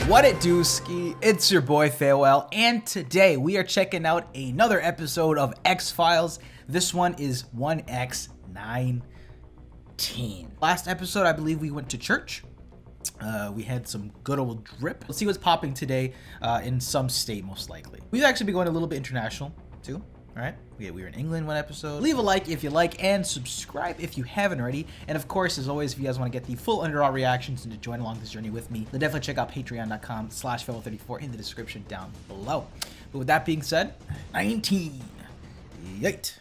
What it do, Ski? It's your boy Farewell, and today we are checking out another episode of X-Files. This one is 1X19. Last episode, I believe we went to church. We had some good old drip. Let's see what's popping today in some state, most likely. We've actually been going a little bit international, too. All right, we were in England one episode. Leave a like if you like, and subscribe if you haven't already. And of course, as always, if you guys want to get the full underall reactions and to join along this journey with me, then definitely check out patreon.com/fellow34 in the description down below. But with that being said, 19. Yikes.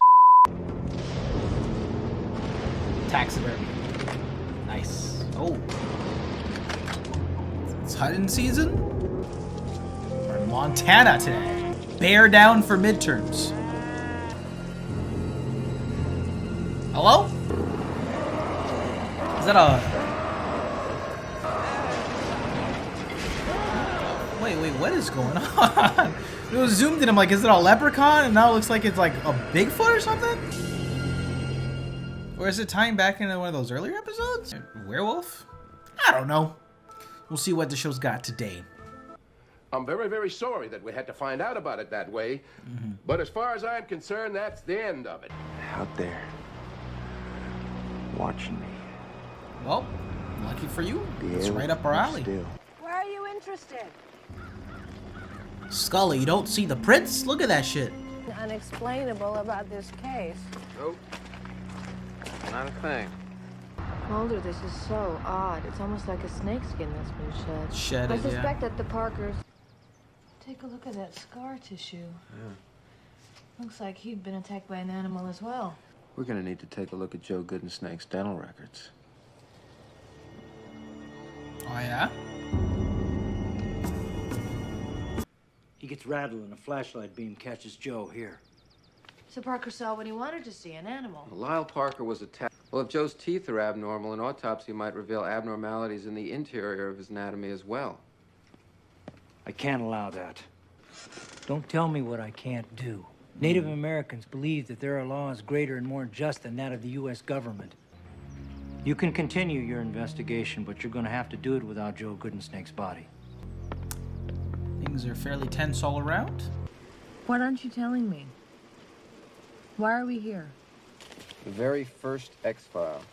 Taxidermy. Nice. Oh. It's hunting season. We're in Montana today. Bear down for midterms. Hello? Is that a... Wait, what is going on? It was zoomed in, I'm like, is it a leprechaun? And now it looks like it's like a Bigfoot or something? Or is it tying back into one of those earlier episodes? Werewolf? I don't know. We'll see what the show's got today. I'm very, very sorry that we had to find out about it that way. But as far as I'm concerned, that's the end of it. Out there, watching me. Well, lucky for you, it's right up our alley. Why are you interested? Scully, you don't see the prints? Look at that shit. Unexplainable about this case. Nope. Not a thing. Mulder, this is so odd. It's almost like a snakeskin that's been shed. Shedded, I suspect that the Parkers... Take a look at that scar tissue. Looks like he'd been attacked by an animal as well. We're gonna need to take a look at Joe Goodensnake's dental records. Oh, yeah? He gets rattled and a flashlight beam catches Joe here. So Parker saw what he wanted to see, an animal. Lyle Parker was attacked. Well, if Joe's teeth are abnormal, an autopsy might reveal abnormalities in the interior of his anatomy as well. I can't allow that. Don't tell me what I can't do. Native Americans believe that there are laws greater and more just than that of the U.S. government. You can continue your investigation, but you're going to have to do it without Joe Goodensnake's body. Things are fairly tense all around. What aren't you telling me? Why are we here? The very first X-File,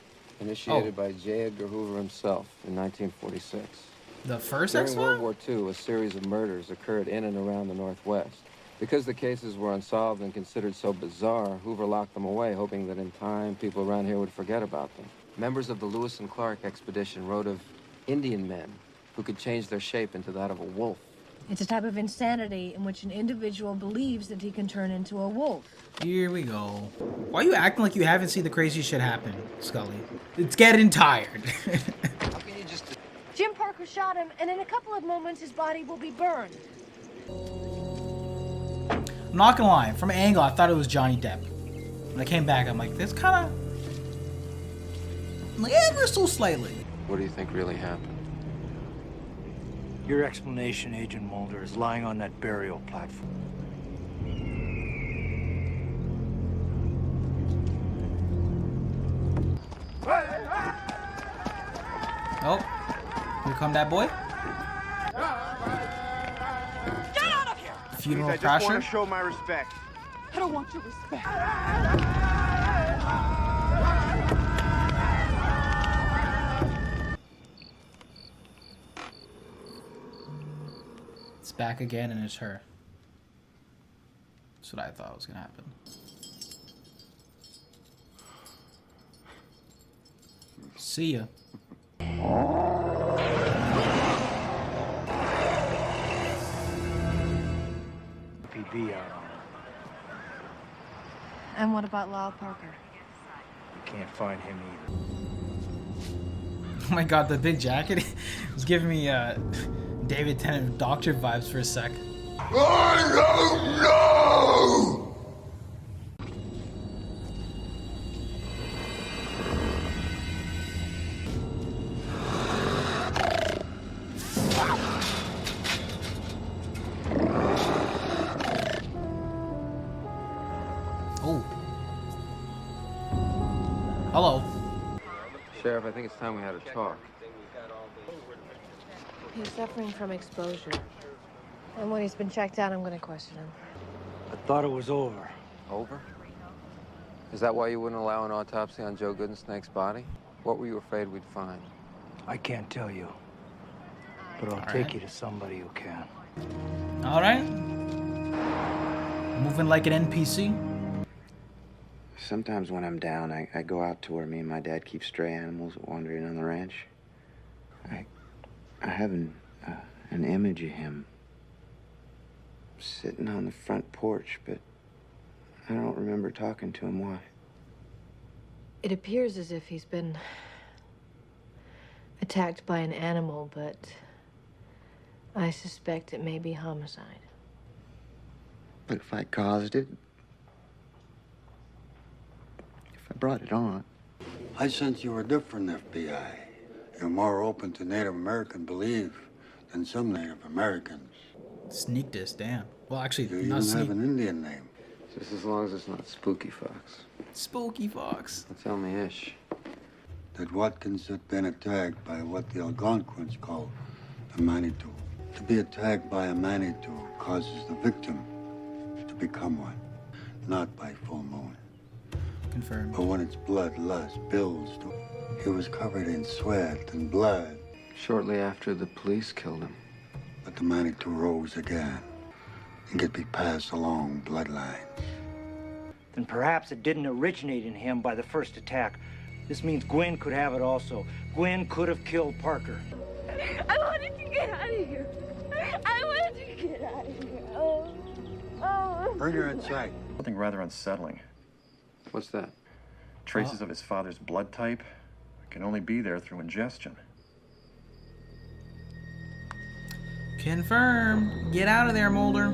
initiated by J. Edgar Hoover himself in 1946. The first During X-File? World War II, a series of murders occurred in and around the Northwest. Because the cases were unsolved and considered so bizarre, Hoover locked them away, hoping that in time people around here would forget about them. Members of the Lewis and Clark expedition wrote of Indian men who could change their shape into that of a wolf. It's a type of insanity in which an individual believes that he can turn into a wolf. Here we go. Why are you acting like you haven't seen the crazy shit happen, Scully? It's getting tired. Jim Parker shot him, and in a couple of moments his body will be burned. I'm not gonna lie, from an angle, I thought it was Johnny Depp. When I came back, I'm like, this kind of... like, ever so slightly. What do you think really happened? Your explanation, Agent Mulder, is lying on that burial platform. Oh, here come that boy. Get out of here! Funeral I just want crasher. to show my respect. I don't want your respect. It's back again, and it's her. That's what I thought was gonna happen. See ya. PB out on him. And what about Lyle Parker? You can't find him either. Oh my god, the big jacket was giving me David Tennant doctor vibes for a sec. I don't know! Oh. Hello. Sheriff, I think it's time we had a talk. He's suffering from exposure. And when he's been checked out, I'm going to question him. I thought it was over. Over? Is that why you wouldn't allow an autopsy on Joe Goodensnake's body? What were you afraid we'd find? I can't tell you. But I'll take you to somebody who can. All right. Moving like an NPC. Sometimes when I'm down, I go out to where me and my dad keep stray animals wandering on the ranch. I have an image of him sitting on the front porch, but I don't remember talking to him. Why? It appears as if he's been attacked by an animal, but I suspect it may be homicide. But if I caused it, if I brought it on. I sense you were different, FBI. You're more open to Native American belief than some Native Americans. Sneak this, damn. Well, actually, You not even sneak. have an Indian name. Just as long as it's not Spooky Fox. Spooky Fox. Tell me ish. That Watkins had been attacked by what the Algonquins call a Manitou. To be attacked by a Manitou causes the victim to become one, not by full moon. Confirmed. But when its bloodlust builds, he was covered in sweat and blood. Shortly after the police killed him. But the Manitou rose again and could be passed along bloodlines. Then perhaps it didn't originate in him by the first attack. This means Gwen could have it also. Gwen could have killed Parker. I wanted to get out of here. I wanted to get out of here. Oh. Bring her inside. Something rather unsettling. What's that? Traces of his father's blood type can only be there through ingestion. Confirmed. Get out of there, Mulder.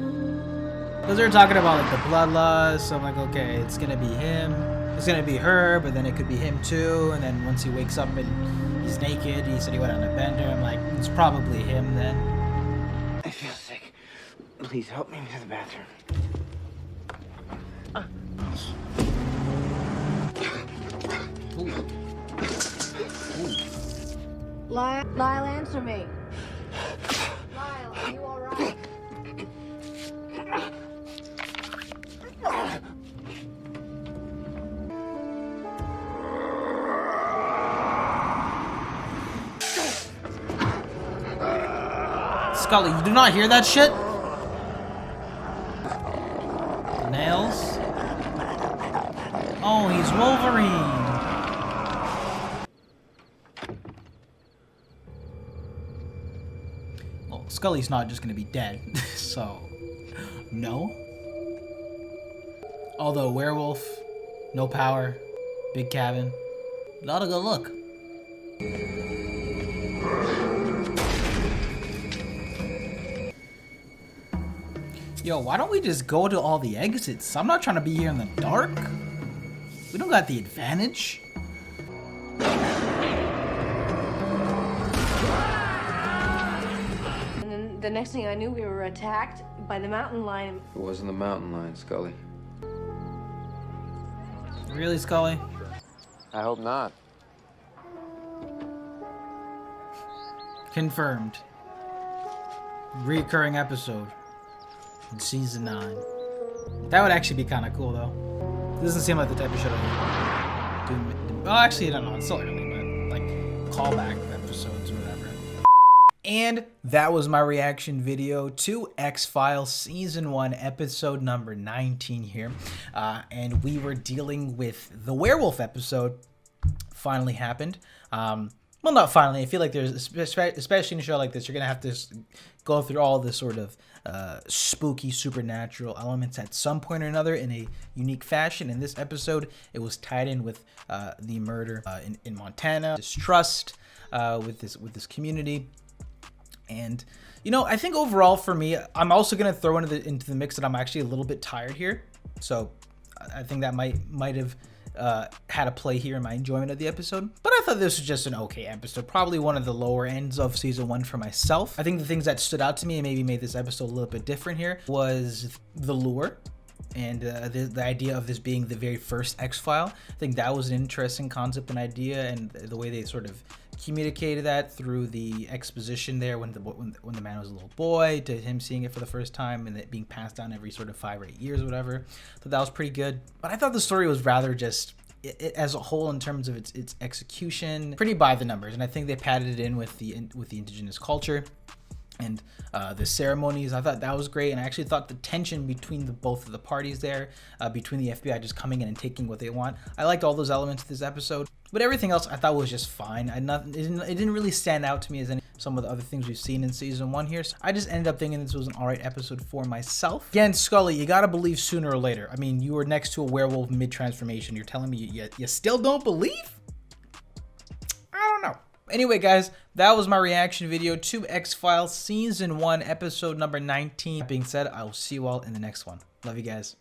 Because they're talking about like the bloodlust. So I'm like, okay, it's gonna be him. It's gonna be her, but then it could be him too. And then once he wakes up and he's naked, he said he went on a bender. I'm like, it's probably him then. I feel sick. Please help me to the bathroom. Lyle, answer me. Lyle, are you all right? Scully, you do not hear that shit? Nails? Oh, he's Wolverine. Well, Scully's not just gonna be dead, so no. Although werewolf, no power, big cabin, not a good look. Yo, why don't we just go to all the exits? I'm not trying to be here in the dark. We don't got the advantage. And then the next thing I knew, we were attacked by the mountain lion. It wasn't the mountain lion, Scully. Really, Scully? I hope not. Confirmed. Recurring episode in season 9. That would actually be kind of cool, though. It doesn't seem like the type of shit I would do. Oh, actually, I don't know. It's still early, but like callback episodes or whatever. And that was my reaction video to X-Files Season 1, Episode number 19 here. And we were dealing with the werewolf episode. Finally happened. Well, not finally. I feel like there's, especially in a show like this, you're going to have to go through all this sort of spooky, supernatural elements at some point or another in a unique fashion. In this episode, it was tied in with the murder in Montana, distrust with this community. And, you know, I think overall for me, I'm also going to throw into the mix that I'm actually a little bit tired here. So I think that might have had a play here in my enjoyment of the episode, but I thought this was just an okay episode, probably one of the lower ends of season 1 for myself. I think the things that stood out to me and maybe made this episode a little bit different here was the lure and the idea of this being the very first X-File. I think that was an interesting concept and idea, and the way they sort of communicated that through the exposition there when the man was a little boy, to him seeing it for the first time and it being passed down every sort of 5 or 8 years or whatever. So that was pretty good. But I thought the story was rather just, as a whole, in terms of its execution, pretty by the numbers. And I think they padded it in with the indigenous culture and the ceremonies. I thought that was great, and I actually thought the tension between both of the parties there, between the FBI just coming in and taking what they want, I liked all those elements of this episode. But everything else I thought was just fine. It didn't really stand out to me as some of the other things we've seen in season 1 here. So I just ended up thinking this was an alright episode for myself. Again, Scully, you gotta believe sooner or later. I mean, you were next to a werewolf mid-transformation. You're telling me you still don't believe? I don't know. Anyway, guys, that was my reaction video to X-Files Season 1, Episode number 19. That being said, I will see you all in the next one. Love you guys.